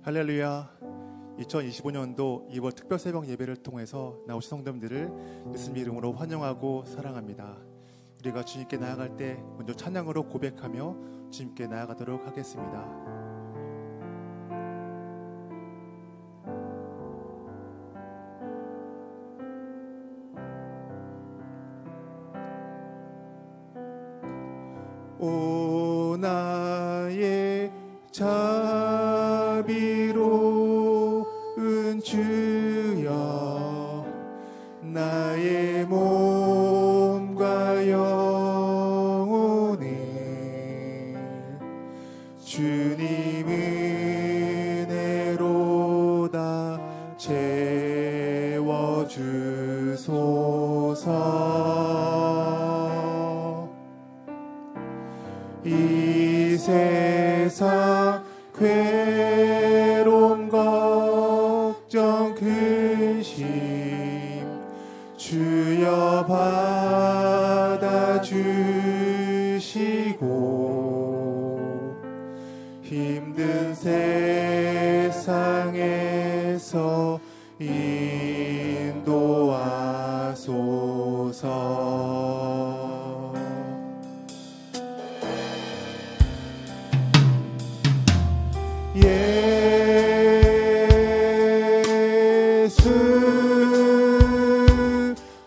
할렐루야. 2025년도 2월 특별 새벽 예배를 통해서 나오신 성도님들을 예수님 이름으로 환영하고 사랑합니다. 우리가 주님께 나아갈 때 먼저 찬양으로 고백하며 주님께 나아가도록 하겠습니다. 오 나의 자비로운 주여, 나의 몸과 영혼을 주님 은혜로 다 채워주소서. 이 세상 괴로움 걱정 근심 주여 받아주시고, 힘든 세상에서 인도하소서. 예수,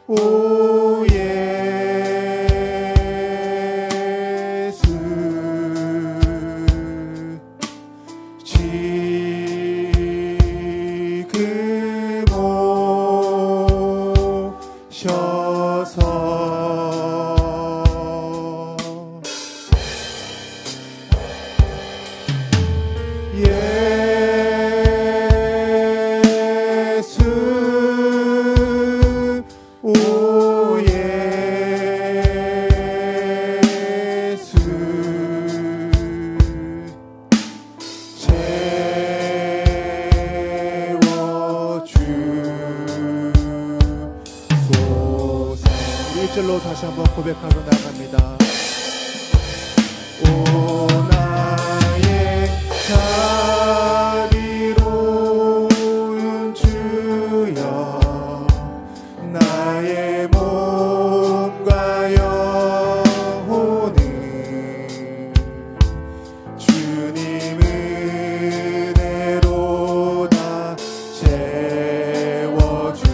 오 예수, 지금 오셔서 예수, 오 예수, 채워주소서. 1절로 다시 한번 고백하고 나갑니다. 오 나의 자비로운 주여, 나의 몸과 영혼을 주님 은혜로 다 채워주소서.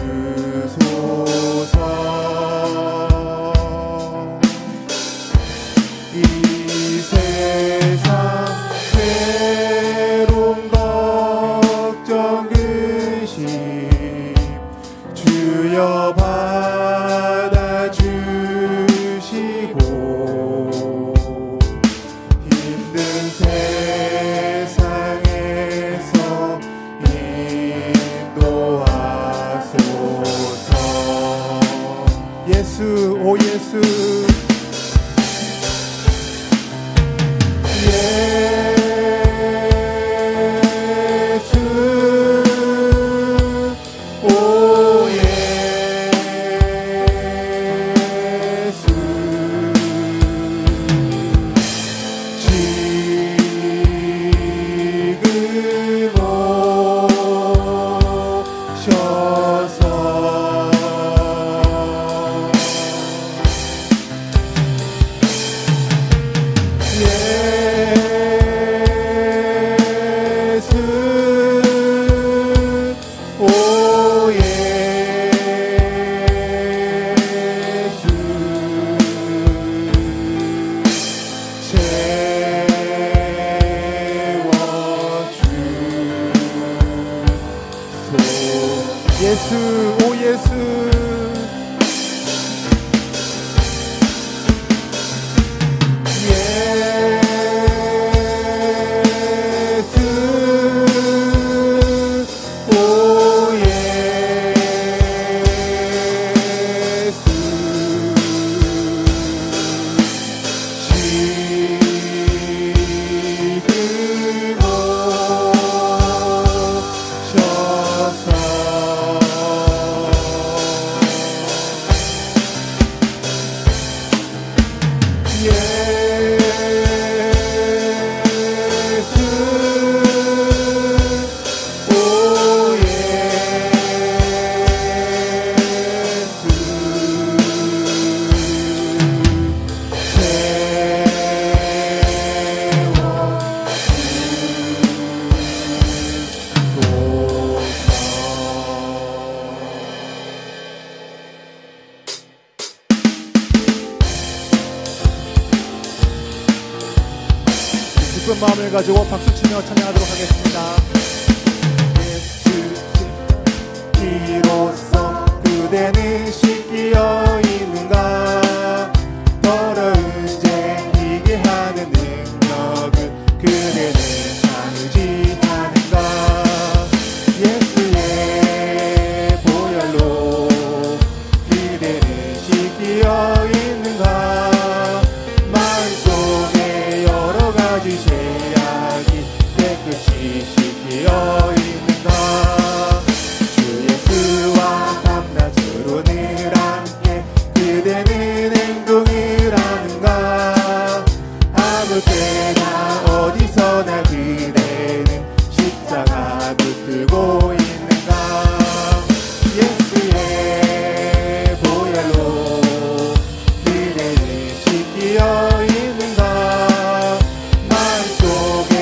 기쁜 마음을 가지고 박수치며 찬양하도록 하겠습니다. 이로써 그대는 씻기어 있는가? 더러운 죄 이게 하는 능력을 그대는 나누지 않은가? 예수의 보혈로 그대는 씻기어 있는가? 마음속에 여러 가지 죄악이 깨끗이 씻기어 있는가? 주 예수와 밤낮으로 늘 함께 그대는 행동을 하는가? 아무 때나 어디서나 그대는 십자가 붙들고 있는가? 예수의 보혈로 그대는 씻기어 있는가? 마음속에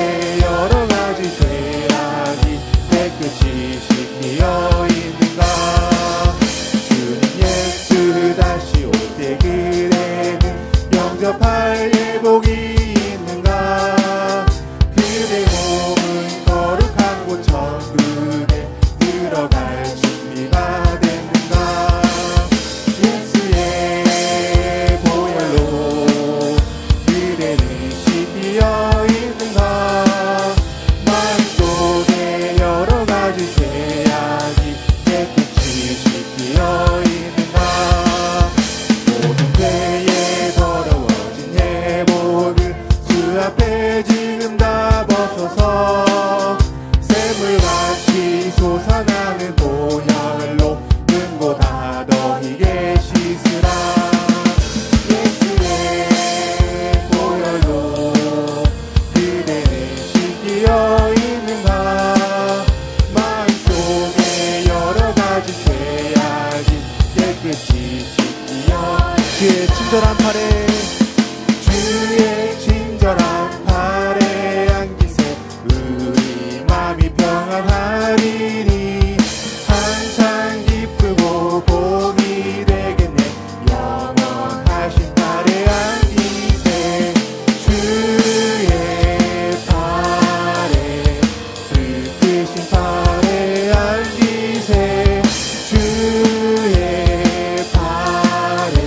여러 가지 죄악이 깨끗이 씻기어 있는가? 주님 예수 다시 올 때 그대는 영접할 예복이 있는가? 그대 몸은 거룩한 곳 천국에 들어갈 준비가 됐는가? 예수의 보혈로 그대는 씻기어 있는가? 마음속에 여러 가지 죄악이 깨끗이 씻기어 있는가? 모든 죄에 더러워진 예복을 주 앞에 지금 다 벗어서 샘물같이 솟아나는 보혈로 눈보다 더 희게 씻으라. 예수의 보혈로 그대는 씻기어 있는가? 마음속에 여러 가지 죄악이 깨끗이 씻기어 주의 친절한 팔에 주의 친절한 팔에 안기세 우리 마음이 평안하리니 한창 기쁘고 복이 되겠네. 영원하신 팔에 안기세 주의 팔에 그 크신 팔에 안기세 주의 팔에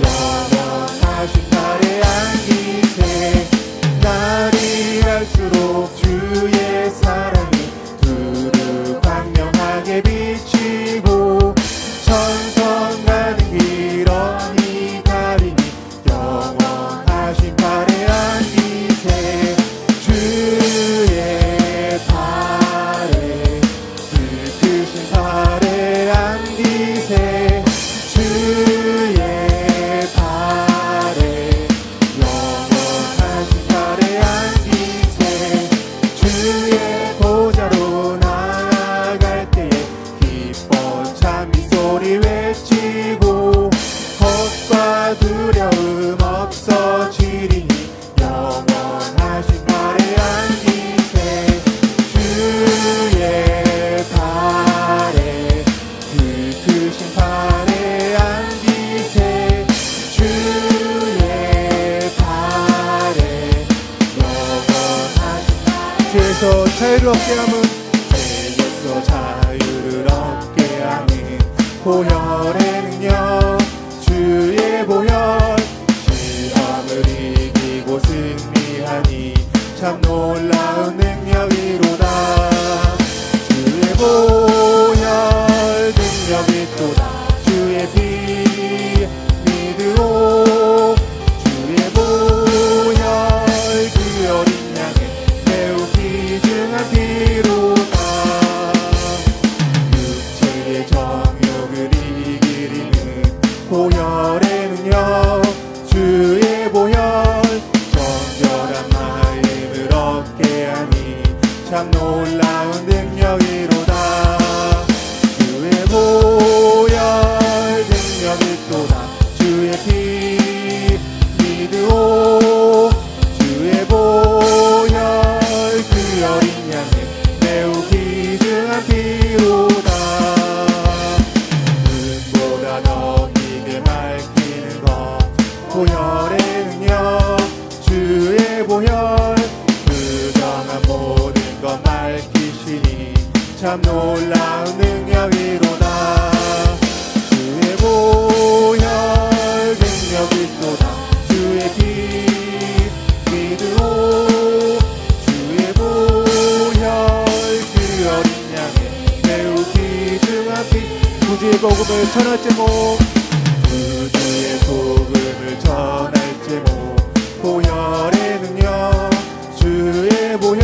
영원하신 팔에 안기세. 날이 갈수록 주의 사랑이 두루 광명하게 비치고 천성 가는 길 어니 가리니 영원하신 팔에 안기세 주의 팔에 그 크신 팔에 안기세 주의 팔에 영원하신 팔에 안기세. 주의 보좌로 나아갈 때에 기뻐 참 미소리 외치고 겁과 두려움 없어지리니 영원하신 팔에 안기세 주의 팔에 그 크신 팔에 안기세 주의 팔에 영원하신 죄에서 자유를 얻게 함은 죄에서 자유를 얻게 하는 보혈의 능력. 주의 보혈 시험을 이기고 승리하니 참 놀라운 능력이로다. 주의 보혈 능력이 또다. 주의 피 믿으오. 주의 보혈 그 어린 양의 매우 귀중한 피로다. 육체의 정욕을 이기리는 보혈의 능력. 주의 보혈 정결한 마음을 얻게 하니 참 놀라운 능력이로다. 참 놀라운 능력이로다. 주의 보혈 능력이 있도다. 주의 피 믿으오. 주의 보혈 그 어린 양의 매우 귀중한 피. 구주의 복음을 전할 제목, 구주의 복음을 전할 제목. 보혈의 능력, 주의 보혈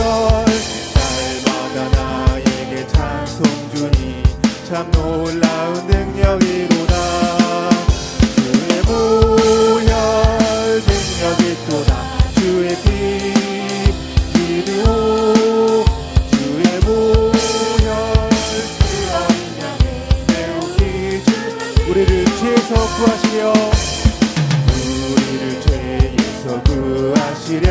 날마다 나에게 찬송 주니 참 놀라운 능력이로다. 주의 보혈 능력이 있도다. 주의 피 믿으오. 주의 보혈 그 어린 양의 매우 귀중. 우리를 죄에서 구하시려, 우리를 죄에서 구하시려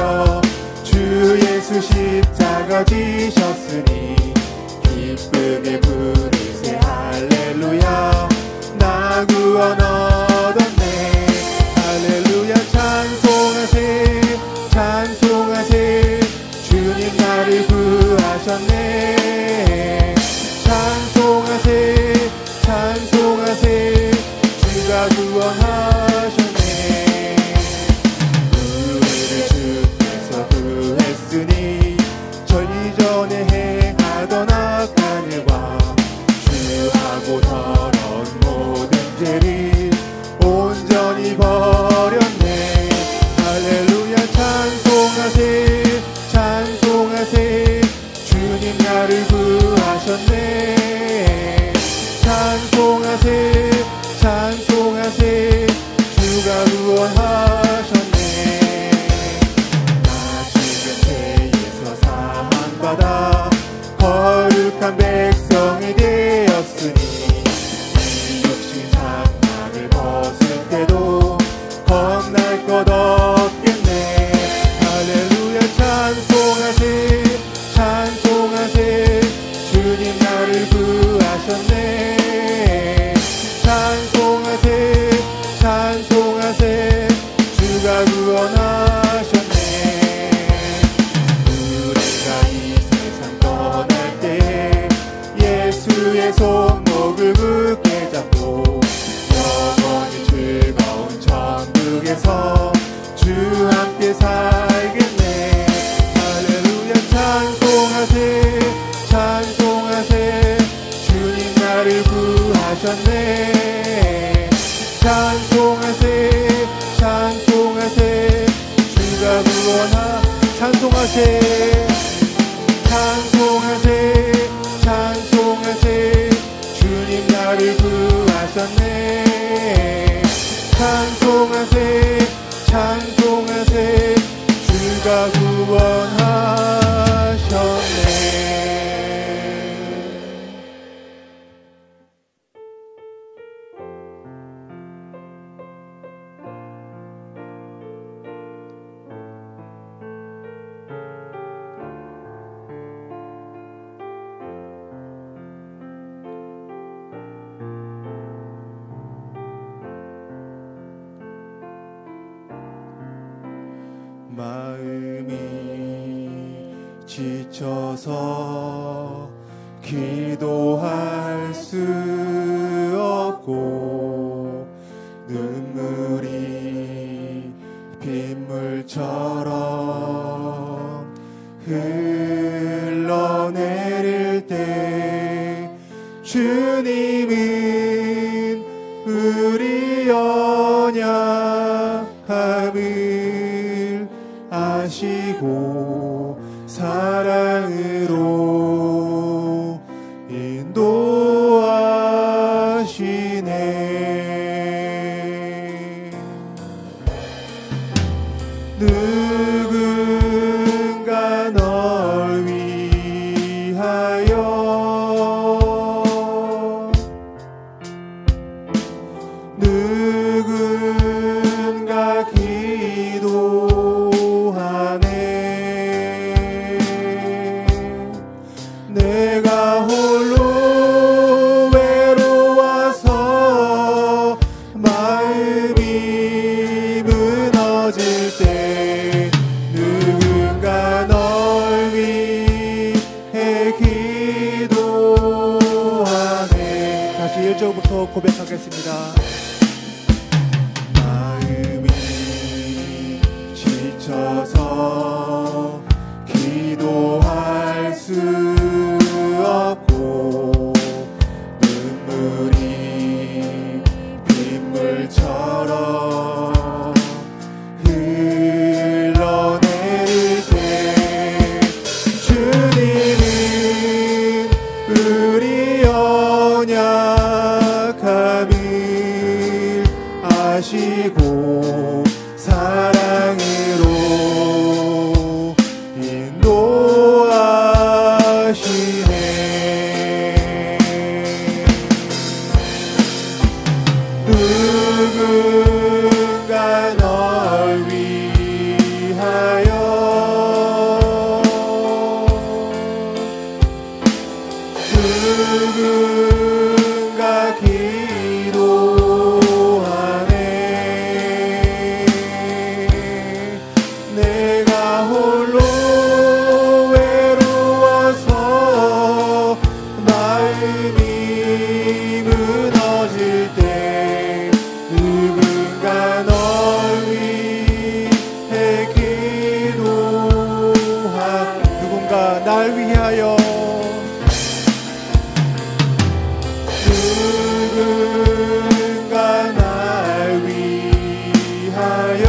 주 예수 십자가 지셨으니 기쁘게 부르세 할렐루야. 나 구원 얻었네. 할렐루야. 찬송하세 찬송하세 주님 나를 구하셨네. 찬송하세 찬송하세 주가 구원하셨네. 우리를 주께서 구했으니 저희 전에 행하던 악한 일과 주하고 더러운 모든 죄를 온전히 버렸네. 할렐루야. 찬송하세 찬송하세 주님 나를 구하셨네. 찬송하세 찬송하세 주가 구원하셨네. 나 지금 죄에서 사함받아 거룩한 백성이 되었으니 이 육신 장막을 벗을 때도 겁날 것 없겠네. 할렐루야. 찬송하세 찬송하세 주님 나를 구하셨네. 찬송하세 찬송하세 주가 구원하셨네. 우리가 이 세상 떠날 때 예수의 손목을 굳게 잡고 영원히 즐거운 천국에서 주 함께 살겠네. 할렐루야. 찬송하세 찬송하세 주님 나를 구하셨네. 찬송하세 찬송하세 주가 찬송하세 찬송하세 찬송하세 주님 나를 구하셨네. 찬송하세 찬송하세 주가 구원하셨네. 마음이 지쳐서 기도할 수 없고 눈물이 빗물처럼 흘러내릴 때 주님은 우리 연약함을 아시고 사랑으로 인도하시네. 누군가 널 위하여 누군가 기도하네. 이름으로 고백하겠습니다. 마음이 지쳐서 기도할 수 없고 눈물이 빗물처럼 흘러내릴 때 주님은 우리 연약함을 아시고 사랑으로 인도하시네. 누군가 널 위하여 누군가 기도하네. 내가 홀로 외로워서 마음이 무너질 때 누군가 널 위해 누군가 날 위하여 누군가 날 위하여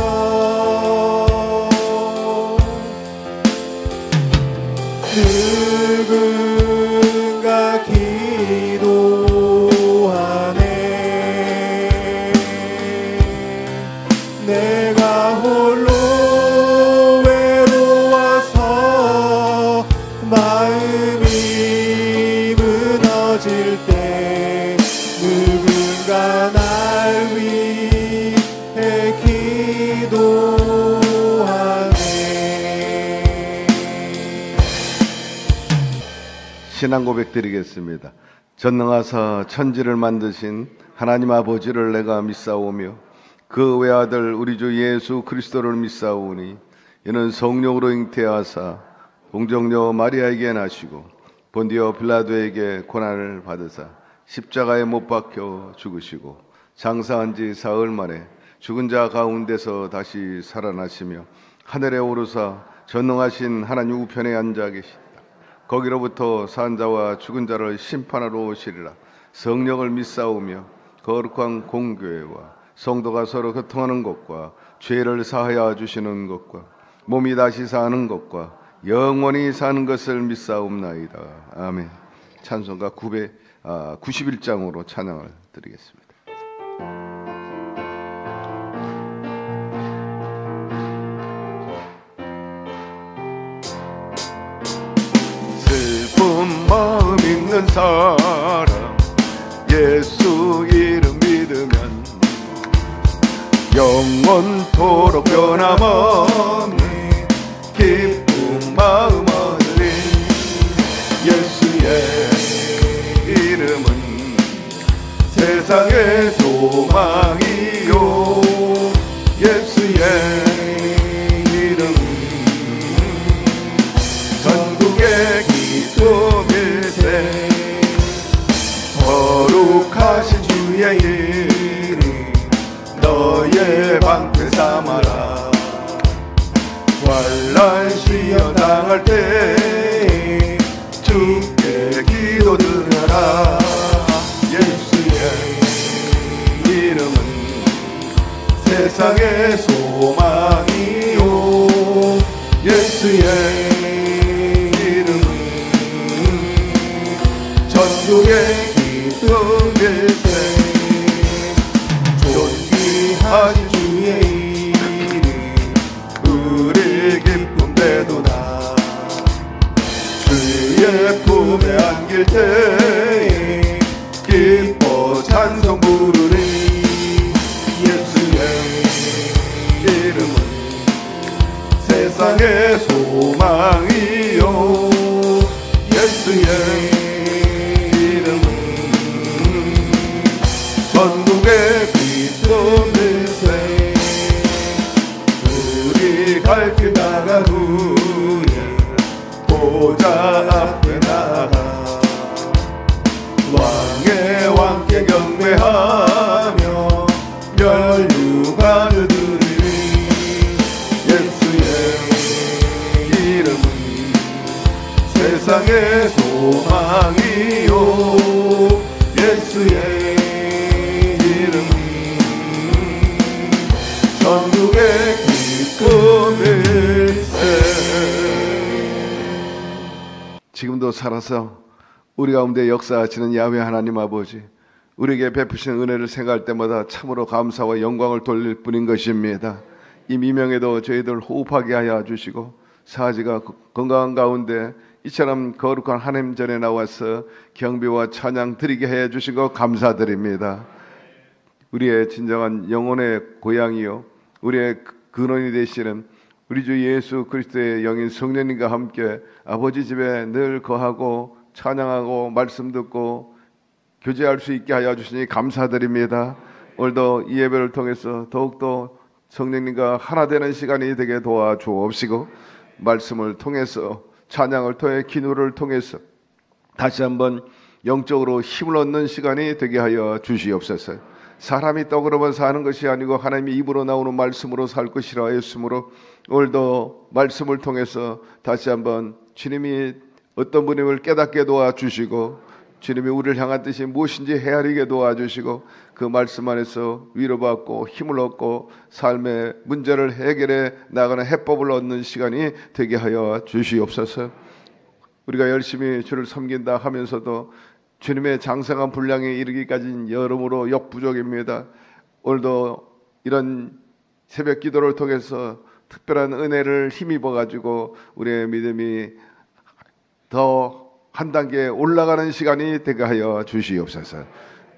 누군가 기도하네. 내가 홀로 외로워서 마음이 무너질 때 누군가 날 위해 기도하네. 신앙 고백 드리겠습니다. 전능하사 천지를 만드신 하나님 아버지를 내가 믿사오며 그 외아들 우리 주 예수 그리스도를 믿사오니 이는 성령으로 잉태하사 동정녀 마리아에게 나시고 본디오 빌라도에게 고난을 받으사 십자가에 못 박혀 죽으시고 장사한 지 사흘 만에 죽은 자 가운데서 다시 살아나시며 하늘에 오르사 전능하신 하나님 우편에 앉아 계시다. 거기로부터 산 자와 죽은 자를 심판하러 오시리라. 성령을 믿사오며 거룩한 공교회와 성도가 서로 교통하는 것과 죄를 사하여 주시는 것과 몸이 다시 사는 것과 영원히 사는 것을 믿사옵나이다. 아멘. 찬송가 91장으로 찬양을 드리겠습니다. 슬픈 마음 있는 사람 예수 이름 믿으면 영원토록 변함없는 기쁜 마음 얻으리. 예수의 이름은 세상의 소망이요. 예수의 이름은 전국의 기쁨일세. 거룩하신 주의 이름 너의 방패 삼아라. 환난 시험 당할 때 주께 기도드려라. 예수의 이름은 세상의 소망이요. 예수의 이름은 전국의 기쁨일세. 존귀하신 주의 이름 우리 기쁨 되도다. 주의 품에 안길 때 기뻐 찬송 부르리. 예수의 이름은 세상의 소망이요. 예수의 이름은 전국의 기쁨일세. 우리 갈 길 나간 후에 보좌 앞에 나가 왕의 왕께 경배하 세상의 소망이요 예수의 이름이 천국의 기쁨일세. 지금도 살아서 우리 가운데 역사하시는 야훼 하나님 아버지, 우리에게 베푸신 은혜를 생각할 때마다 참으로 감사와 영광을 돌릴 뿐인 것입니다. 이 미명에도 저희들 호흡하게 하여 주시고 사지가 건강한 가운데 이처럼 거룩한 하나님 전에 나와서 경배와 찬양 드리게 해 주신 것 감사드립니다. 우리의 진정한 영혼의 고향이요 우리의 근원이 되시는 우리 주 예수 그리스도의 영인 성령님과 함께 아버지 집에 늘 거하고 찬양하고 말씀 듣고 교제할 수 있게 하여 주시니 감사드립니다. 오늘도 이 예배를 통해서 더욱더 성령님과 하나 되는 시간이 되게 도와주옵시고 말씀을 통해서 찬양을 통해 기도를 통해서 다시 한번 영적으로 힘을 얻는 시간이 되게 하여 주시옵소서. 사람이 떡으로만 사는 것이 아니고 하나님의 입으로 나오는 말씀으로 살 것이라 했으므로 오늘도 말씀을 통해서 다시 한번 주님이 어떤 분임을 깨닫게 도와주시고 주님이 우리를 향한 뜻이 무엇인지 헤아리게 도와주시고 그 말씀 안에서 위로받고 힘을 얻고 삶의 문제를 해결해 나가는 해법을 얻는 시간이 되게 하여 주시옵소서. 우리가 열심히 주를 섬긴다 하면서도 주님의 장성한 분량에 이르기까지는 여러모로 역부족입니다. 오늘도 이런 새벽 기도를 통해서 특별한 은혜를 힘입어 가지고 우리의 믿음이 더 한 단계 올라가는 시간이 되게 하여 주시옵소서.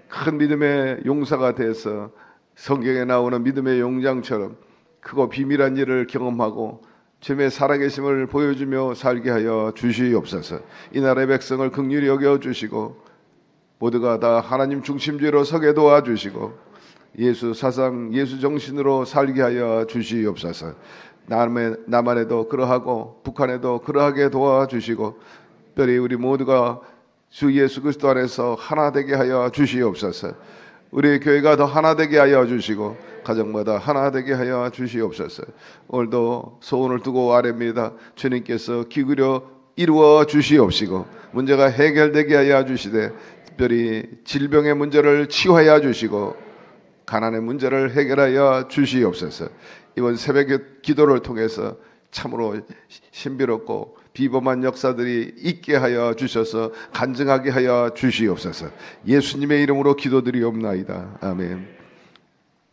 큰 믿음의 용사가 돼서 성경에 나오는 믿음의 용장처럼 크고 비밀한 일을 경험하고 주님의 살아계심을 보여주며 살게 하여 주시옵소서. 이 나라의 백성을 긍휼히 여겨주시고 모두가 다 하나님 중심주의로 서게 도와주시고 예수 사상 예수 정신으로 살게 하여 주시옵소서. 남한에도 그러하고 북한에도 그러하게 도와주시고 특별히 우리 모두가 주 예수 그리스도 안에서 하나 되게 하여 주시옵소서. 우리 교회가 더 하나 되게 하여 주시고 가정마다 하나 되게 하여 주시옵소서. 오늘도 소원을 두고 아뢰입니다. 주님께서 기울여 이루어 주시옵시고 문제가 해결되게 하여 주시되 특별히 질병의 문제를 치유하여 주시고 가난의 문제를 해결하여 주시옵소서. 이번 새벽 기도를 통해서 참으로 신비롭고 비범한 역사들이 있게 하여 주셔서 간증하게 하여 주시옵소서. 예수님의 이름으로 기도드리옵나이다. 아멘.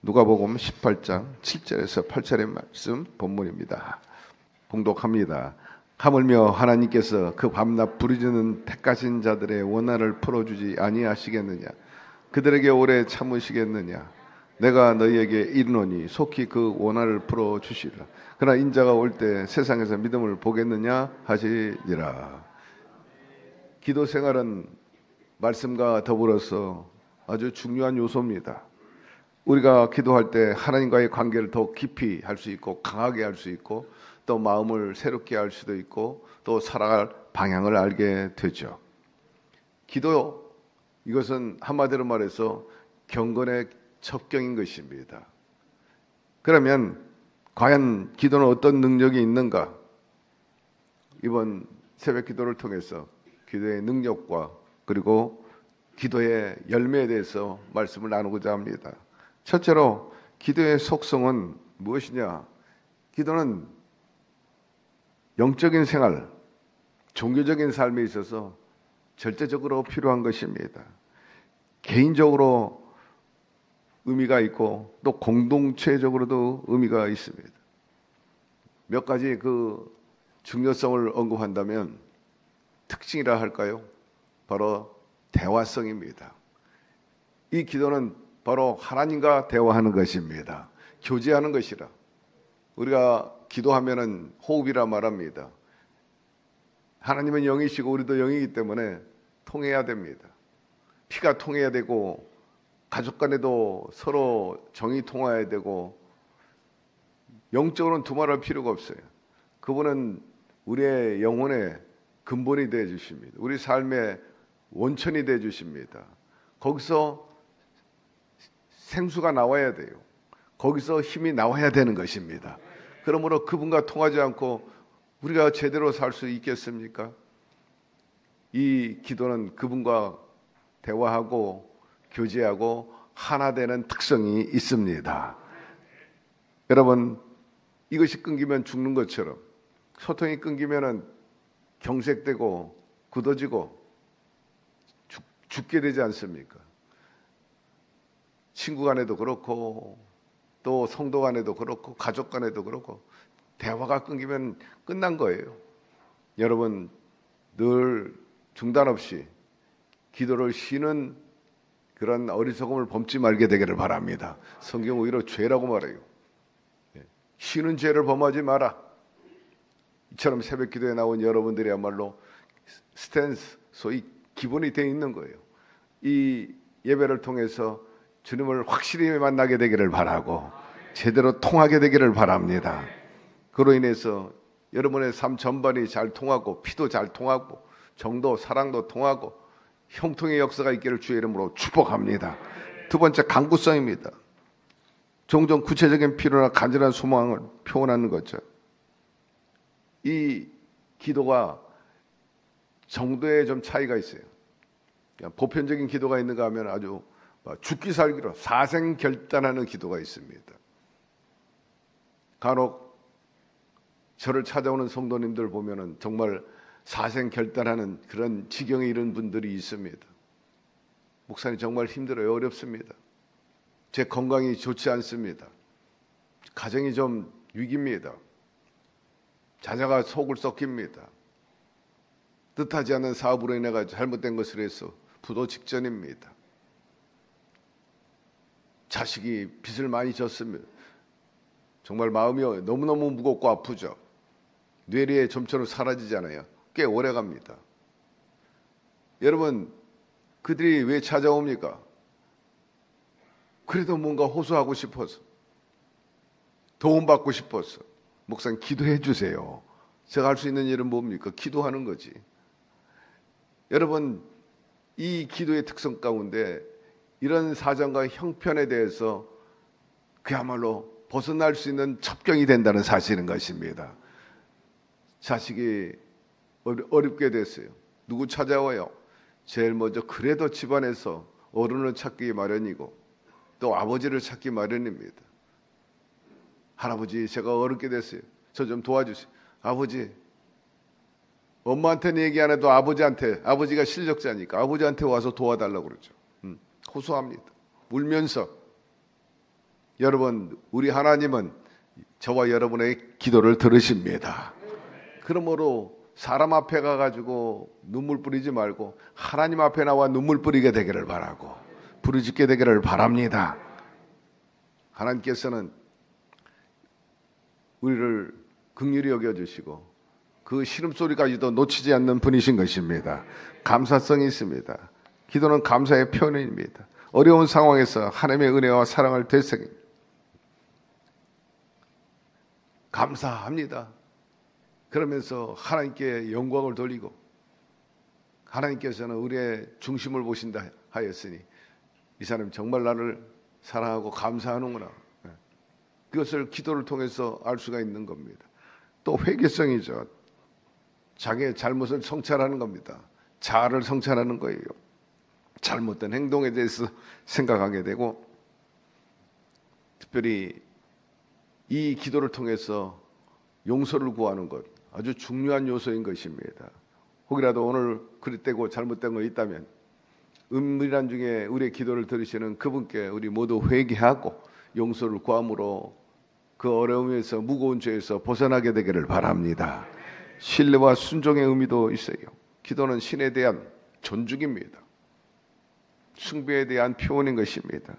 누가복음 18장 7절에서 8절의 말씀 본문입니다. 봉독합니다. 하물며 하나님께서 그 밤낮 부르짖는 택하신 자들의 원한을 풀어주지 아니하시겠느냐? 그들에게 오래 참으시겠느냐? 내가 너희에게 이르노니 속히 그 원한을 풀어주시라. 그러나 인자가 올 때 세상에서 믿음을 보겠느냐 하시니라. 기도 생활은 말씀과 더불어서 아주 중요한 요소입니다. 우리가 기도할 때 하나님과의 관계를 더 깊이 할 수 있고 강하게 할 수 있고 또 마음을 새롭게 할 수도 있고 또 살아갈 방향을 알게 되죠. 기도, 이것은 한마디로 말해서 경건의 첩경인 것입니다. 그러면 과연 기도는 어떤 능력이 있는가? 이번 새벽 기도를 통해서 기도의 능력과 그리고 기도의 열매에 대해서 말씀을 나누고자 합니다. 첫째로 기도의 속성은 무엇이냐? 기도는 영적인 생활, 종교적인 삶에 있어서 절대적으로 필요한 것입니다. 개인적으로 의미가 있고 또 공동체적으로도 의미가 있습니다. 몇 가지 그 중요성을 언급한다면 특징이라 할까요? 바로 대화성입니다. 이 기도는 바로 하나님과 대화하는 것입니다. 교제하는 것이라. 우리가 기도하면은 호흡이라 말합니다. 하나님은 영이시고 우리도 영이기 때문에 통해야 됩니다. 피가 통해야 되고 가족 간에도 서로 정이 통해야 되고 영적으로는 두말할 필요가 없어요. 그분은 우리의 영혼의 근본이 되어 주십니다. 우리 삶의 원천이 되어 주십니다. 거기서 생수가 나와야 돼요. 거기서 힘이 나와야 되는 것입니다. 그러므로 그분과 통하지 않고 우리가 제대로 살 수 있겠습니까? 이 기도는 그분과 대화하고 교제하고 하나 되는 특성이 있습니다. 여러분, 이것이 끊기면 죽는 것처럼 소통이 끊기면은 경색되고 굳어지고 죽게 되지 않습니까? 친구 간에도 그렇고 또 성도 간에도 그렇고 가족 간에도 그렇고 대화가 끊기면 끝난 거예요. 여러분, 늘 중단 없이 기도를 쉬는 그런 어리석음을 범치 말게 되기를 바랍니다. 성경 오히려 죄라고 말해요. 쉬는 죄를 범하지 마라. 이처럼 새벽 기도에 나온 여러분들이야말로 스탠스, 소위 기본이 되어 있는 거예요. 이 예배를 통해서 주님을 확실히 만나게 되기를 바라고 제대로 통하게 되기를 바랍니다. 그로 인해서 여러분의 삶 전반이 잘 통하고 피도 잘 통하고 정도, 사랑도 통하고 형통의 역사가 있기를 주의 이름으로 축복합니다. 두 번째, 강구성입니다. 종종 구체적인 필요나 간절한 소망을 표현하는 거죠. 이 기도가 정도에 좀 차이가 있어요. 보편적인 기도가 있는가 하면 아주 죽기 살기로 사생결단하는 기도가 있습니다. 간혹 저를 찾아오는 성도님들 보면은 정말 사생결단하는 그런 지경에 이른 분들이 있습니다. 목사님 정말 힘들어요. 어렵습니다. 제 건강이 좋지 않습니다. 가정이 좀 위기입니다. 자녀가 속을 썩깁니다. 뜻하지 않은 사업으로 인해 가지고 잘못된 것을 해서 부도 직전입니다. 자식이 빚을 많이 졌습니다. 정말 마음이 너무너무 무겁고 아프죠. 뇌리에 좀처럼 사라지잖아요. 꽤 오래 갑니다. 여러분, 그들이 왜 찾아옵니까? 그래도 뭔가 호소하고 싶어서, 도움받고 싶어서. 목사님 기도해 주세요. 제가 할 수 있는 일은 뭡니까? 기도하는 거지. 여러분, 이 기도의 특성 가운데 이런 사정과 형편에 대해서 그야말로 벗어날 수 있는 첩경이 된다는 사실인 것입니다. 자식이 어렵게 됐어요. 누구 찾아와요? 제일 먼저 그래도 집안에서 어른을 찾기 마련이고 또 아버지를 찾기 마련입니다. 할아버지, 제가 어렵게 됐어요. 저 좀 도와주세요. 아버지, 엄마한테는 얘기 안 해도 아버지한테, 아버지가 실력자니까 아버지한테 와서 도와달라고 그러죠. 호소합니다. 울면서. 여러분, 우리 하나님은 저와 여러분의 기도를 들으십니다. 그러므로 사람 앞에 가가지고 눈물 뿌리지 말고 하나님 앞에 나와 눈물 뿌리게 되기를 바라고 부르짖게 되기를 바랍니다. 하나님께서는 우리를 긍휼히 여겨주시고 그 신음소리까지도 놓치지 않는 분이신 것입니다. 감사성이 있습니다. 기도는 감사의 표현입니다. 어려운 상황에서 하나님의 은혜와 사랑을 되새깁니다. 감사합니다. 그러면서 하나님께 영광을 돌리고 하나님께서는 우리의 중심을 보신다 하였으니 이 사람이 정말 나를 사랑하고 감사하는구나. 그것을 기도를 통해서 알 수가 있는 겁니다. 또 회개성이죠. 자기의 잘못을 성찰하는 겁니다. 자아를 성찰하는 거예요. 잘못된 행동에 대해서 생각하게 되고 특별히 이 기도를 통해서 용서를 구하는 것 아주 중요한 요소인 것입니다. 혹이라도 오늘 그릇되고 잘못된 거 있다면 은밀한 중에 우리의 기도를 들으시는 그분께 우리 모두 회개하고 용서를 구함으로 그 어려움에서 무거운 죄에서 벗어나게 되기를 바랍니다. 신뢰와 순종의 의미도 있어요. 기도는 신에 대한 존중입니다. 숭배에 대한 표현인 것입니다.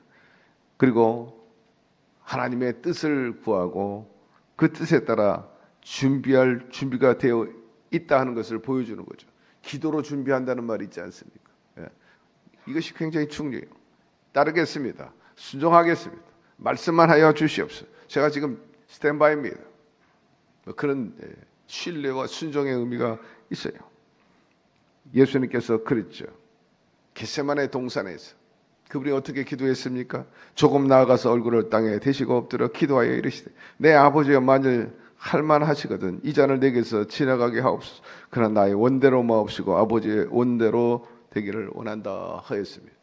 그리고 하나님의 뜻을 구하고 그 뜻에 따라 준비할 준비가 되어 있다 하는 것을 보여주는 거죠. 기도로 준비한다는 말이 있지 않습니까? 예. 이것이 굉장히 중요해요. 따르겠습니다. 순종하겠습니다. 말씀만 하여 주시옵소서. 제가 지금 스탠바이입니다. 그런 신뢰와 순종의 의미가 있어요. 예수님께서 그랬죠. 겟세마네 동산에서 그분이 어떻게 기도했습니까? 조금 나아가서 얼굴을 땅에 대시고 엎드려 기도하여 이르시되 내 아버지여 만일 할만하시거든. 이 잔을 내게서 지나가게 하옵소서. 그러나 나의 원대로 마옵시고 아버지의 원대로 되기를 원한다 하였습니다.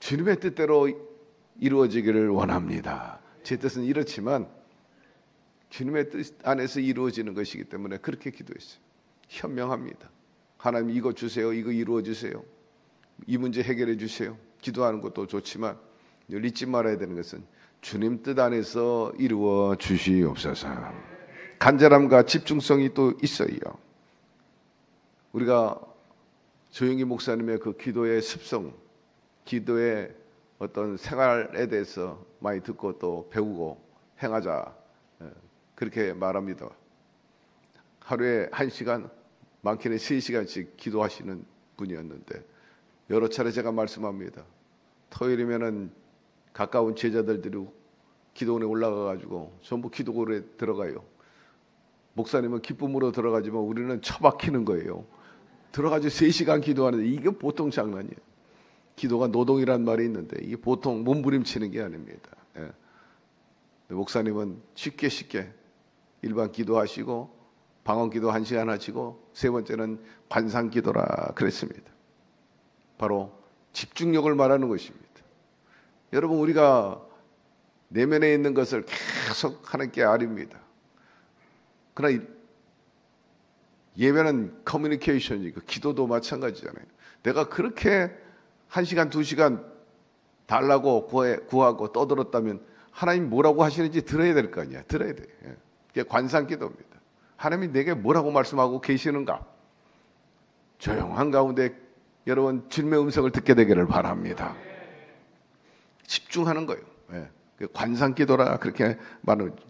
주님의 뜻대로 이루어지기를 원합니다. 제 뜻은 이렇지만 주님의 뜻 안에서 이루어지는 것이기 때문에 그렇게 기도했어요. 현명합니다. 하나님 이거 주세요. 이거 이루어 주세요. 이 문제 해결해 주세요. 기도하는 것도 좋지만 늘 잊지 말아야 되는 것은 주님 뜻 안에서 이루어 주시옵소서. 간절함과 집중성이 또 있어요. 우리가 조영기 목사님의 그 기도의 습성, 기도의 어떤 생활에 대해서 많이 듣고 또 배우고 행하자, 그렇게 말합니다. 하루에 1시간, 많게는 3시간씩 기도하시는 분이었는데 여러 차례 제가 말씀합니다. 토요일이면은 가까운 제자들들이 기도원에 올라가가지고 전부 기도원에 들어가요. 목사님은 기쁨으로 들어가지만 우리는 처박히는 거예요. 들어가서 3시간 기도하는데 이게 보통 장난이에요. 기도가 노동이란 말이 있는데 이게 보통 몸부림치는 게 아닙니다. 예. 목사님은 쉽게 일반 기도하시고 방언기도 1시간 하시고 세 번째는 관상기도라 그랬습니다. 바로 집중력을 말하는 것입니다. 여러분 우리가 내면에 있는 것을 계속 하는 게 아닙니다. 그러나 예배는 커뮤니케이션이고 기도도 마찬가지잖아요. 내가 그렇게 1시간 2시간 달라고 구하고 떠들었다면 하나님 뭐라고 하시는지 들어야 될 거 아니야. 들어야 돼. 그게 관상기도입니다. 하나님이 내게 뭐라고 말씀하고 계시는가. 조용한 가운데 여러분 주님의 음성을 듣게 되기를 바랍니다. 집중하는 거예요. 관상기도라 그렇게 말하는 거죠.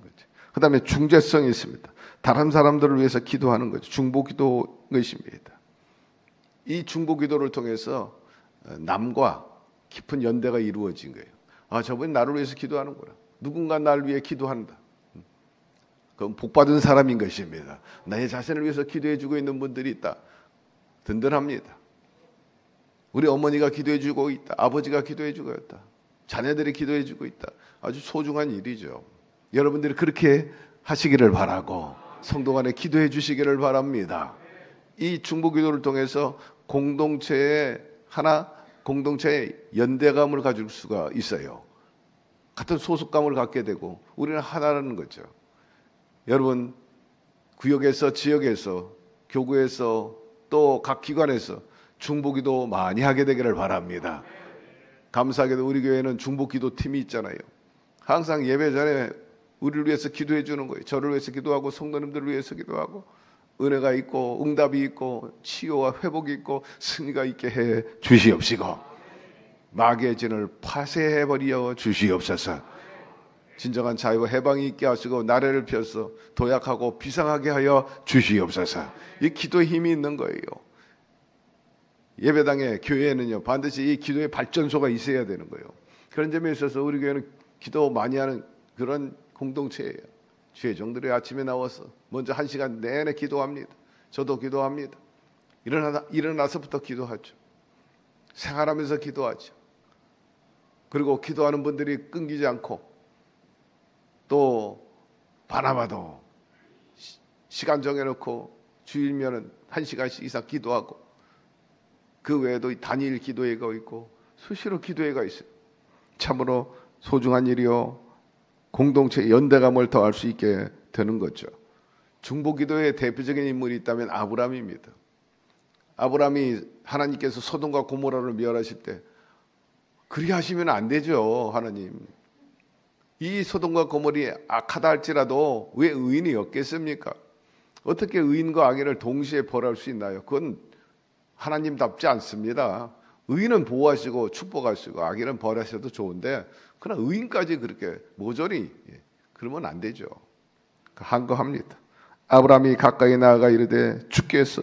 그 다음에 중재성이 있습니다. 다른 사람들을 위해서 기도하는 거죠. 중보기도 것입니다. 이 중보기도를 통해서 남과 깊은 연대가 이루어진 거예요. 아, 저분이 나를 위해서 기도하는구나. 누군가 나를 위해 기도한다. 그건 복받은 사람인 것입니다. 나의 자신을 위해서 기도해주고 있는 분들이 있다. 든든합니다. 우리 어머니가 기도해주고 있다. 아버지가 기도해주고 있다. 자녀들이 기도해주고 있다. 아주 소중한 일이죠. 여러분들이 그렇게 하시기를 바라고 성도 간에 기도해 주시기를 바랍니다. 이 중보기도를 통해서 공동체의 연대감을 가질 수가 있어요. 같은 소속감을 갖게 되고 우리는 하나라는 거죠. 여러분 구역에서 지역에서 교구에서 또 각 기관에서 중보기도 많이 하게 되기를 바랍니다. 감사하게도 우리 교회는 중보기도 팀이 있잖아요. 항상 예배 전에 우리를 위해서 기도해 주는 거예요. 저를 위해서 기도하고 성도님들을 위해서 기도하고 은혜가 있고 응답이 있고 치유와 회복이 있고 승리가 있게 해 주시옵시고 마귀의 진을 파쇄해버려 주시옵소서. 진정한 자유와 해방이 있게 하시고 나래를 펴서 도약하고 비상하게 하여 주시옵소서. 이 기도의 힘이 있는 거예요. 예배당에 교회에는요 반드시 이 기도의 발전소가 있어야 되는 거예요. 그런 점에 있어서 우리 교회는 기도 많이 하는 그런 공동체예요. 죄종들이 아침에 나와서 먼저 1시간 내내 기도합니다. 저도 기도합니다. 일어나서부터 기도하죠. 생활하면서 기도하죠. 그리고 기도하는 분들이 끊기지 않고 또 바나바도 시간 정해놓고 주일면은 1시간씩 이상 기도하고 그 외에도 단일 기도회가 있고 수시로 기도회가 있어요. 참으로 소중한 일이요. 공동체 연대감을 더할 수 있게 되는 거죠. 중보기도의 대표적인 인물이 있다면 아브라함입니다. 아브라함이 하나님께서 소돔과 고모라를 멸하실 때 그리 하시면 안 되죠. 하나님. 이 소돔과 고모리 악하다 할지라도 왜 의인이 없겠습니까? 어떻게 의인과 악인을 동시에 벌할 수 있나요? 그건 하나님답지 않습니다. 의인은 보호하시고 축복하시고 악인은 벌하셔도 좋은데 그러나 의인까지 그렇게 모조리 그러면 안 되죠. 한거합니다. 아브라함이 가까이 나아가 이르되 주께서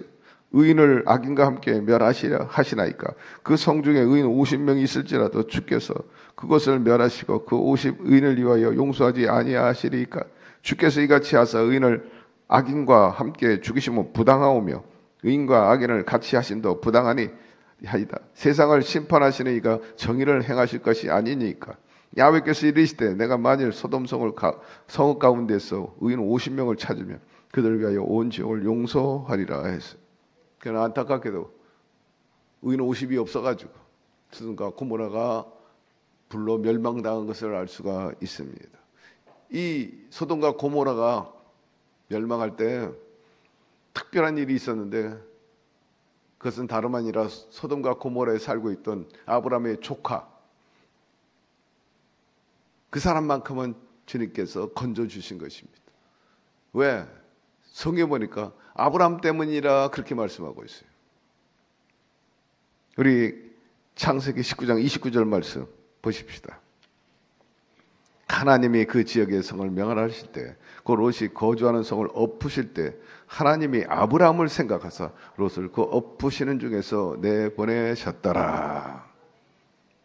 의인을 악인과 함께 멸하시려 하시나이까. 그 성중에 의인 50명이 있을지라도 주께서 그것을 멸하시고 그 50의인을 위하여 용서하지 아니하시리이까. 주께서 이같이 하사 의인을 악인과 함께 죽이시면 부당하오며 의인과 악인을 같이 하신도 부당하니 하이다. 세상을 심판하시는 이가 정의를 행하실 것이 아니니까. 야훼께서 이르시되 내가 만일 소돔 성읍 가운데서 의인 50명을 찾으면 그들 위하여 온 지역을 용서하리라 했어요. 그러나 안타깝게도 의인 50이 없어가지고 소돔과 고모라가 불로 멸망당한 것을 알 수가 있습니다. 이 소돔과 고모라가 멸망할 때 특별한 일이 있었는데 그것은 다름 아니라 소돔과 고모라에 살고 있던 아브라함의 조카, 그 사람만큼은 주님께서 건져주신 것입니다. 왜? 성경에 보니까 아브라함 때문이라 그렇게 말씀하고 있어요. 우리 창세기 19장 29절 말씀 보십시다. 하나님이 그 지역의 성을 명하실 때, 그 롯이 거주하는 성을 엎으실 때 하나님이 아브라함을 생각하사 롯을 그 엎으시는 중에서 내보내셨더라.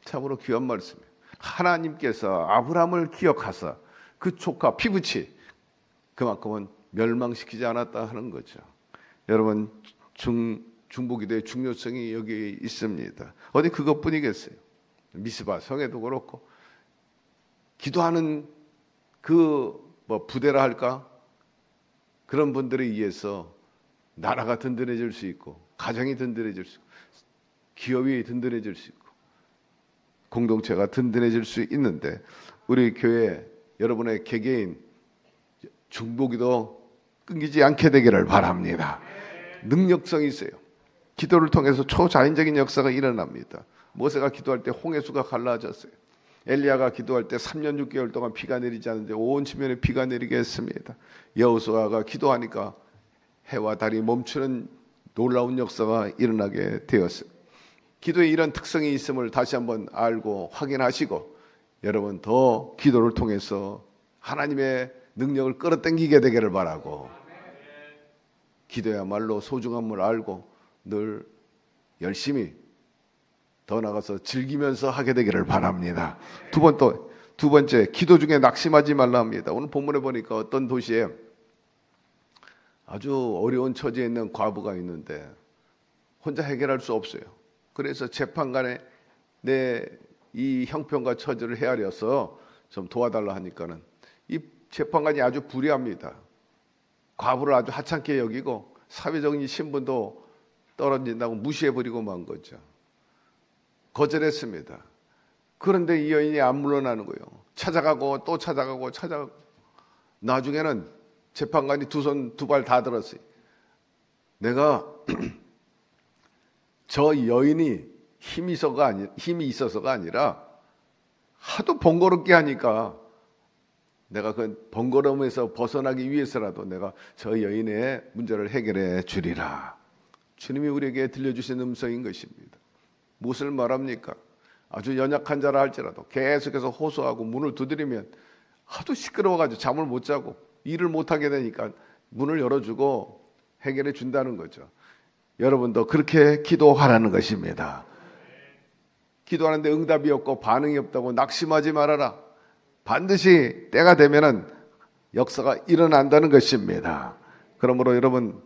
참으로 귀한 말씀이에요. 하나님께서 아브라함을 기억하사 그 조카 피부치 그만큼은 멸망시키지 않았다 하는 거죠. 여러분, 중보기도의 중요성이 여기 있습니다. 어디 그것뿐이겠어요. 미스바 성에도 그렇고 기도하는 그 부대라 할까? 그런 분들에 의해서 나라가 든든해질 수 있고, 가정이 든든해질 수 있고, 기업이 든든해질 수 있고, 공동체가 든든해질 수 있는데, 우리 교회 여러분의 개개인 중보기도 끊기지 않게 되기를 바랍니다. 능력성이 있어요. 기도를 통해서 초자연적인 역사가 일어납니다. 모세가 기도할 때 홍해수가 갈라졌어요. 엘리야가 기도할 때 3년 6개월 동안 비가 내리지 않는데 온 지면에 비가 내리게 했습니다. 여호수아가 기도하니까 해와 달이 멈추는 놀라운 역사가 일어나게 되었어요. 기도에 이런 특성이 있음을 다시 한번 알고 확인하시고, 여러분 더 기도를 통해서 하나님의 능력을 끌어당기게 되기를 바라고, 기도야말로 소중함을 알고 늘 열심히 더 나가서 즐기면서 하게 되기를 바랍니다. 두 번째, 기도 중에 낙심하지 말라 합니다. 오늘 본문에 보니까 어떤 도시에 아주 어려운 처지에 있는 과부가 있는데 혼자 해결할 수 없어요. 그래서 재판관에 내 이 형편과 처지를 헤아려서 좀 도와달라 하니까는 이 재판관이 아주 불의합니다. 과부를 아주 하찮게 여기고 사회적인 신분도 떨어진다고 무시해버리고 만 거죠. 거절했습니다. 그런데 이 여인이 안 물러나는 거예요. 찾아가고 또 찾아가고 나중에는 재판관이 두 손 두 발 다 들었어요. 내가 저 여인이 힘이 있어서가 아니라 하도 번거롭게 하니까 내가 그 번거로움에서 벗어나기 위해서라도 내가 저 여인의 문제를 해결해 주리라. 주님이 우리에게 들려주신 음성인 것입니다. 무엇을 말합니까? 아주 연약한 자라 할지라도 계속해서 호소하고 문을 두드리면 하도 시끄러워가지고 잠을 못 자고 일을 못하게 되니까 문을 열어주고 해결해 준다는 거죠. 여러분도 그렇게 기도하라는 것입니다. 기도하는데 응답이 없고 반응이 없다고 낙심하지 말아라. 반드시 때가 되면은 역사가 일어난다는 것입니다. 그러므로 여러분,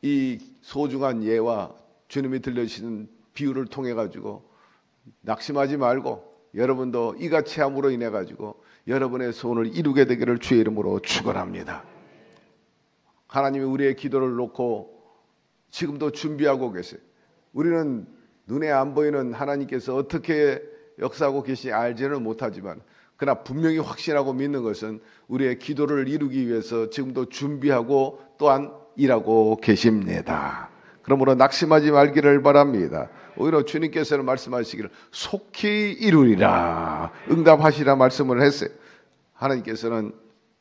이 소중한 예와 주님이 들려주시는 비유를 통해 가지고 낙심하지 말고 여러분도 이같이 함으로 인해 가지고 여러분의 소원을 이루게 되기를 주의 이름으로 축원합니다. 하나님이 우리의 기도를 놓고 지금도 준비하고 계세요. 우리는 눈에 안 보이는 하나님께서 어떻게 역사하고 계시지 알지는 못하지만, 그러나 분명히 확신하고 믿는 것은 우리의 기도를 이루기 위해서 지금도 준비하고 또한 일하고 계십니다. 그러므로 낙심하지 말기를 바랍니다. 오히려 주님께서는 말씀하시기를 속히 이루리라, 응답하시라 말씀을 했어요. 하나님께서는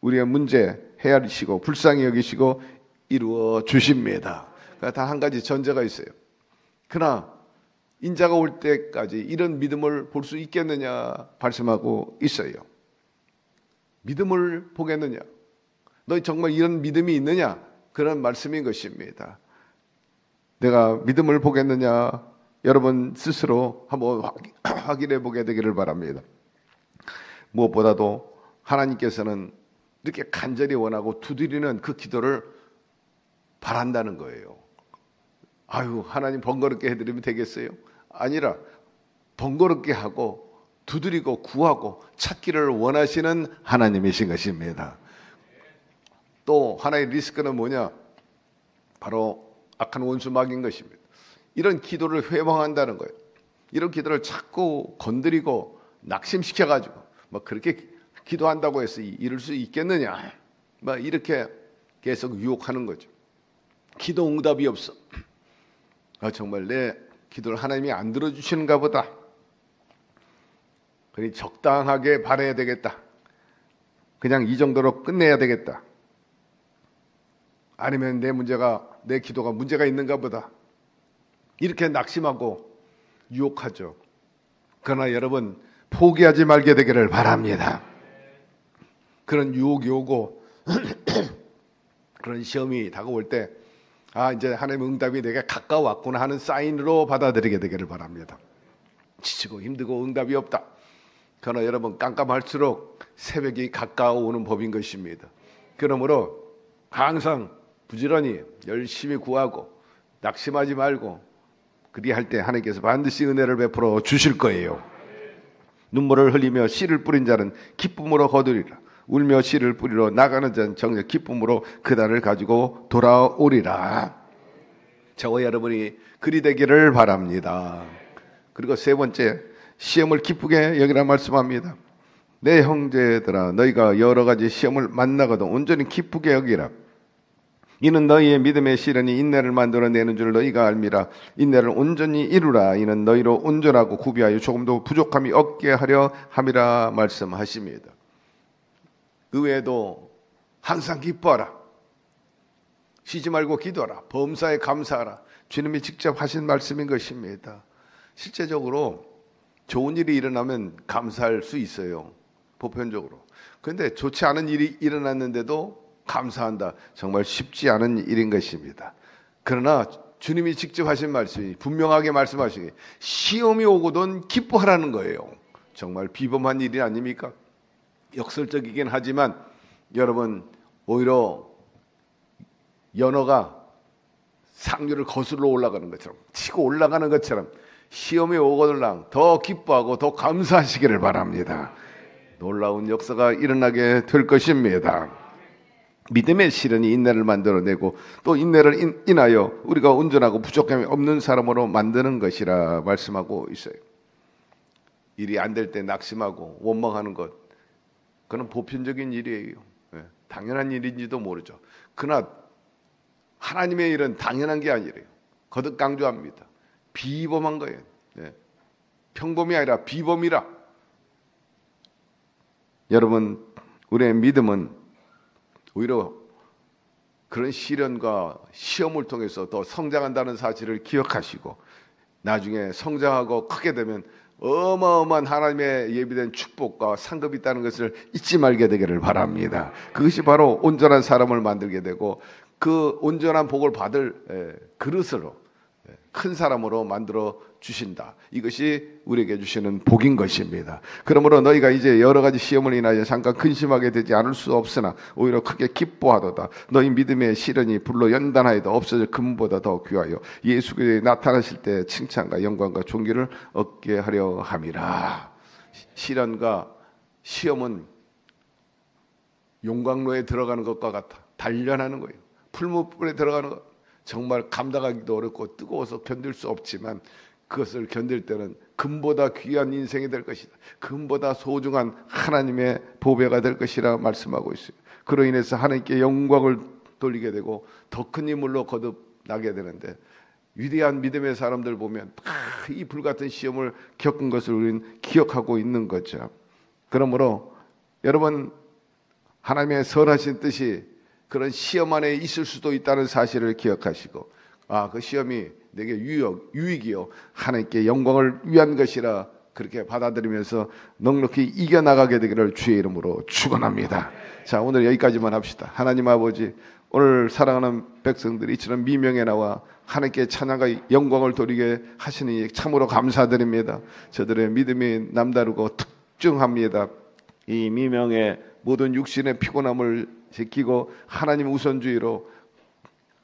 우리의 문제 헤아리시고 불쌍히 여기시고 이루어 주십니다. 단 한 가지 전제가 있어요. 그러나 인자가 올 때까지 이런 믿음을 볼 수 있겠느냐 말씀하고 있어요. 믿음을 보겠느냐? 너 정말 이런 믿음이 있느냐? 그런 말씀인 것입니다. 내가 믿음을 보겠느냐? 여러분 스스로 한번 확인해 보게 되기를 바랍니다. 무엇보다도 하나님께서는 이렇게 간절히 원하고 두드리는 그 기도를 바란다는 거예요. 아유, 하나님 번거롭게 해드리면 되겠어요? 아니라 번거롭게 하고 두드리고 구하고 찾기를 원하시는 하나님이신 것입니다. 또 하나의 리스크는 뭐냐? 바로 악한 원수 마귀인 것입니다. 이런 기도를 회방한다는 거예요. 이런 기도를 자꾸 건드리고 낙심시켜가지고 그렇게 기도한다고 해서 이룰 수 있겠느냐? 이렇게 계속 유혹하는 거죠. 기도 응답이 없어. 정말 내 기도를 하나님이 안 들어주시는가 보다. 그러니 적당하게 바라야 되겠다. 그냥 이 정도로 끝내야 되겠다. 아니면 내 기도가 문제가 있는가 보다. 이렇게 낙심하고 유혹하죠. 그러나 여러분, 포기하지 말게 되기를 바랍니다. 그런 유혹이 오고 그런 시험이 다가올 때 이제 하나님의 응답이 내게 가까웠구나 하는 사인으로 받아들이게 되기를 바랍니다. 지치고 힘들고 응답이 없다. 그러나 여러분, 깜깜할수록 새벽이 가까워오는 법인 것입니다. 그러므로 항상 부지런히 열심히 구하고 낙심하지 말고 그리할 때 하나님께서 반드시 은혜를 베풀어 주실 거예요. 눈물을 흘리며 씨를 뿌린 자는 기쁨으로 거두리라. 울며 씨를 뿌리러 나가는 자는 정녕 기쁨으로 그날을 가지고 돌아오리라. 저와 여러분이 그리 되기를 바랍니다. 그리고 세 번째, 시험을 기쁘게 여기라 말씀합니다. 내 형제들아, 너희가 여러 가지 시험을 만나거든 온전히 기쁘게 여기라. 이는 너희의 믿음의 시련이 인내를 만들어내는 줄 너희가 알미라. 인내를 온전히 이루라. 이는 너희로 온전하고 구비하여 조금도 부족함이 없게 하려 함이라 말씀하십니다. 그 외에도 항상 기뻐하라. 쉬지 말고 기도하라. 범사에 감사하라. 주님이 직접 하신 말씀인 것입니다. 실제적으로 좋은 일이 일어나면 감사할 수 있어요. 보편적으로. 그런데 좋지 않은 일이 일어났는데도 감사한다. 정말 쉽지 않은 일인 것입니다. 그러나 주님이 직접 하신 말씀이 분명하게 말씀하시기 시험이 오거든 기뻐하라는 거예요. 정말 비범한 일이 아닙니까? 역설적이긴 하지만 여러분, 오히려 연어가 상류를 거슬러 올라가는 것처럼 치고 올라가는 것처럼 시험이 오거들랑 더 기뻐하고 더 감사하시기를 바랍니다. 놀라운 역사가 일어나게 될 것입니다. 믿음의 시련이 인내를 만들어내고 또 인내를 인하여 우리가 온전하고 부족함이 없는 사람으로 만드는 것이라 말씀하고 있어요. 일이 안 될 때 낙심하고 원망하는 것, 그건 보편적인 일이에요. 당연한 일인지도 모르죠. 그러나 하나님의 일은 당연한 게 아니래요. 거듭 강조합니다. 비범한 거예요. 평범이 아니라 비범이라. 여러분, 우리의 믿음은 오히려 그런 시련과 시험을 통해서 더 성장한다는 사실을 기억하시고 나중에 성장하고 크게 되면 어마어마한 하나님의 예비된 축복과 상급이 있다는 것을 잊지 말게 되기를 바랍니다. 그것이 바로 온전한 사람을 만들게 되고 그 온전한 복을 받을 그릇으로 큰 사람으로 만들어 주신다. 이것이 우리에게 주시는 복인 것입니다. 그러므로 너희가 이제 여러 가지 시험을 인하여 잠깐 근심하게 되지 않을 수 없으나 오히려 크게 기뻐하도다. 너희 믿음의 시련이 불로 연단하여도 없어질 금보다 더 귀하여 예수 그리스도에 나타나실 때 칭찬과 영광과 존귀를 얻게 하려 함이라. 시련과 시험은 용광로에 들어가는 것과 같아. 단련하는 거예요. 풀무불에 들어가는 것. 정말 감당하기도 어렵고 뜨거워서 견딜 수 없지만 그것을 견딜 때는 금보다 귀한 인생이 될 것이다. 금보다 소중한 하나님의 보배가 될 것이라 말씀하고 있어요. 그로 인해서 하나님께 영광을 돌리게 되고 더 큰 인물로 거듭나게 되는데 위대한 믿음의 사람들 보면 이 불같은 시험을 겪은 것을 우리는 기억하고 있는 거죠. 그러므로 여러분, 하나님의 선하신 뜻이 그런 시험 안에 있을 수도 있다는 사실을 기억하시고 그 시험이 내게 유익이요 하나님께 영광을 위한 것이라 그렇게 받아들이면서 넉넉히 이겨나가게 되기를 주의 이름으로 축원합니다. 자, 오늘 여기까지만 합시다. 하나님 아버지, 오늘 사랑하는 백성들이 이처럼 미명에 나와 하나님께 찬양과 영광을 돌리게 하시니 참으로 감사드립니다. 저들의 믿음이 남다르고 특정합니다. 이 미명의 모든 육신의 피곤함을 제끼고 하나님 우선주의로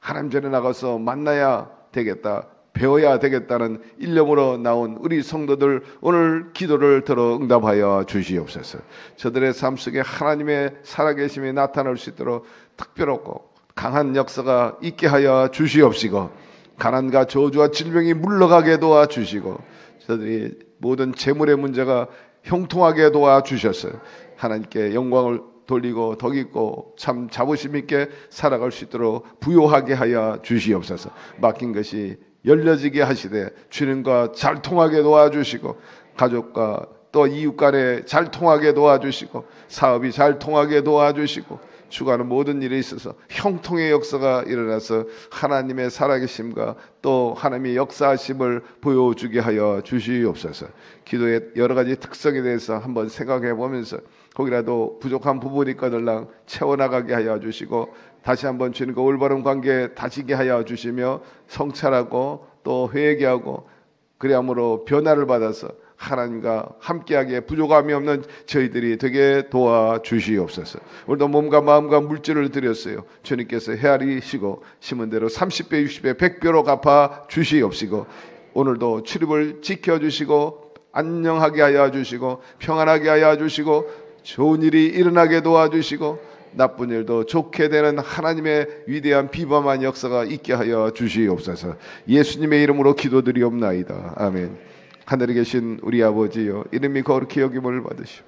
하나님 전에 나가서 만나야 되겠다. 배워야 되겠다는 일념으로 나온 우리 성도들 오늘 기도를 들어 응답하여 주시옵소서. 저들의 삶 속에 하나님의 살아계심이 나타날 수 있도록 특별하고 강한 역사가 있게 하여 주시옵시고, 가난과 저주와 질병이 물러가게 도와주시고, 저들이 모든 재물의 문제가 형통하게 도와주셨어요. 하나님께 영광을 돌리고 덕 있고 참 자부심 있게 살아갈 수 있도록 부요하게 하여 주시옵소서. 맡긴 것이 열려지게 하시되 주님과 잘 통하게 도와주시고, 가족과 또 이웃 간에 잘 통하게 도와주시고, 사업이 잘 통하게 도와주시고, 주가는 모든 일에 있어서 형통의 역사가 일어나서 하나님의 살아계심과 또 하나님의 역사하심을 보여주게 하여 주시옵소서. 기도의 여러 가지 특성에 대해서 한번 생각해 보면서 거기라도 부족한 부분이 있거들랑 채워나가게 하여 주시고, 다시 한번 주님과 올바른 관계 다지게 하여 주시며, 성찰하고 또 회개하고 그리함으로 변화를 받아서 하나님과 함께하기에 부족함이 없는 저희들이 되게 도와주시옵소서. 오늘도 몸과 마음과 물질을 드렸어요. 주님께서 헤아리시고 심은 대로 30배, 60배, 100배로 갚아 주시옵시고, 오늘도 출입을 지켜주시고 안녕하게 하여 주시고 평안하게 하여 주시고, 좋은 일이 일어나게 도와주시고 나쁜 일도 좋게 되는 하나님의 위대한 비범한 역사가 있게 하여 주시옵소서. 예수님의 이름으로 기도드리옵나이다. 아멘. 하늘에 계신 우리 아버지여, 이름이 거룩히 여김을 받으시오.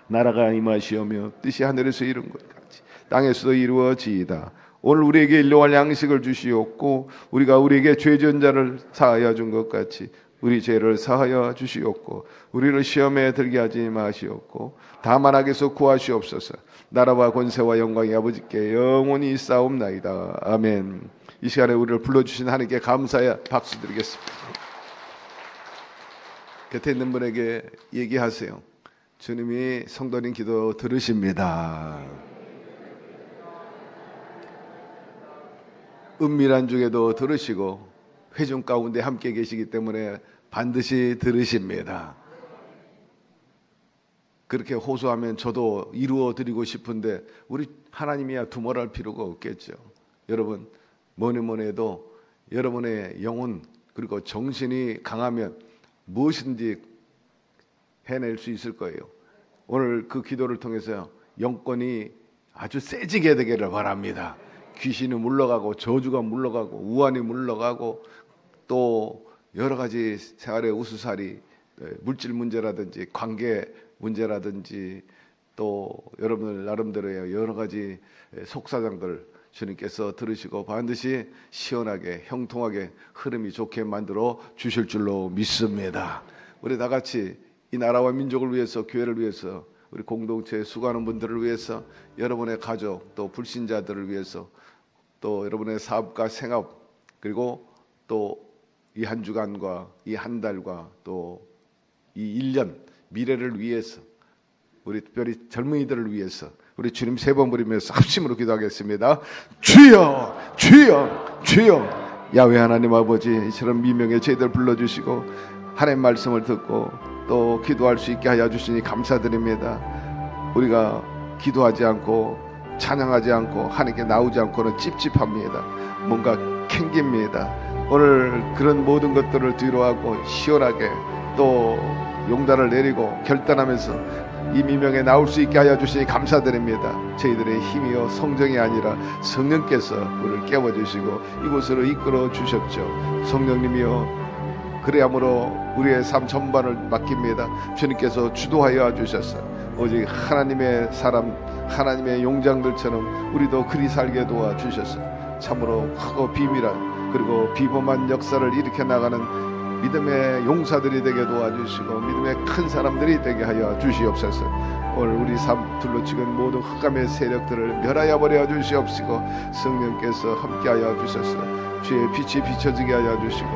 나라가 임하시오며 뜻이 하늘에서 이룬 것 같이 땅에서도 이루어지이다. 오늘 우리에게 일용할 양식을 주시옵고, 우리가 우리에게 죄 지은 자를 사하여 준 것 같이 우리 죄를 사하여 주시옵고, 우리를 시험에 들게 하지 마시옵고 다만 악에서 구하시옵소서. 나라와 권세와 영광이 아버지께 영원히 있사옵나이다. 아멘. 이 시간에 우리를 불러주신 하나님께 감사의 박수 드리겠습니다. 곁에 있는 분에게 얘기하세요. 주님이 성도님 기도 들으십니다. 은밀한 중에도 들으시고 회중 가운데 함께 계시기 때문에 반드시 들으십니다. 그렇게 호소하면 저도 이루어 드리고 싶은데 우리 하나님이야 두말할 필요가 없겠죠. 여러분, 뭐니 해도 여러분의 영혼 그리고 정신이 강하면 무엇인지 해낼 수 있을 거예요. 오늘 그 기도를 통해서 영권이 아주 세지게 되기를 바랍니다. 귀신이 물러가고 저주가 물러가고 우환이 물러가고 또 여러 가지 생활의 우수살이, 물질 문제라든지 관계 문제라든지 또 여러분들 나름대로의 여러 가지 속사정들 주님께서 들으시고 반드시 시원하게 형통하게 흐름이 좋게 만들어 주실 줄로 믿습니다. 우리 다 같이 이 나라와 민족을 위해서, 교회를 위해서, 우리 공동체에 수고하는 분들을 위해서, 여러분의 가족 또 불신자들을 위해서, 또 여러분의 사업과 생업, 그리고 또 이 한 주간과 이 한 달과 또 이 1년 미래를 위해서, 우리 특별히 젊은이들을 위해서 우리 주님 3번 부르면서 합심으로 기도하겠습니다. 주여, 주여, 주여. 야훼 하나님 아버지, 이처럼 미명의 저희들 불러주시고 하나님 말씀을 듣고 또 기도할 수 있게 하여 주시니 감사드립니다. 우리가 기도하지 않고 찬양하지 않고 하나님께 나오지 않고는 찝찝합니다. 뭔가 캥깁니다. 오늘 그런 모든 것들을 뒤로하고 시원하게 또 용단을 내리고 결단하면서 이 미명에 나올 수 있게 하여 주시니 감사드립니다. 저희들의 힘이요 성정이 아니라 성령께서 우리를 깨워주시고 이곳으로 이끌어 주셨죠. 성령님이요, 그래야므로 우리의 삶 전반을 맡깁니다. 주님께서 주도하여 주셨어요. 오직 하나님의 사람, 하나님의 용장들처럼 우리도 그리 살게 도와주셨어요. 참으로 크고 비밀한 그리고 비범한 역사를 일으켜 나가는 믿음의 용사들이 되게 도와주시고 믿음의 큰 사람들이 되게 하여 주시옵소서. 오늘 우리 삶 둘러치는 모든 흑암의 세력들을 멸하여 버려 주시옵시고 성령께서 함께하여 주셔서 주의 빛이 비춰지게 하여 주시고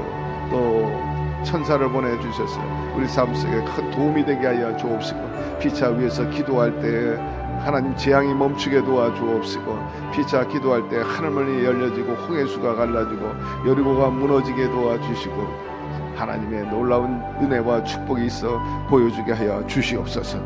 또 천사를 보내주셔서 우리 삶 속에 큰 도움이 되게 하여 주옵시고, 피차 위에서 기도할 때 하나님 재앙이 멈추게 도와주옵시고, 피차 기도할 때 하늘문이 열려지고 홍해수가 갈라지고 여리고가 무너지게 도와주시고 하나님의 놀라운 은혜와 축복이 있어 보여주게 하여 주시옵소서.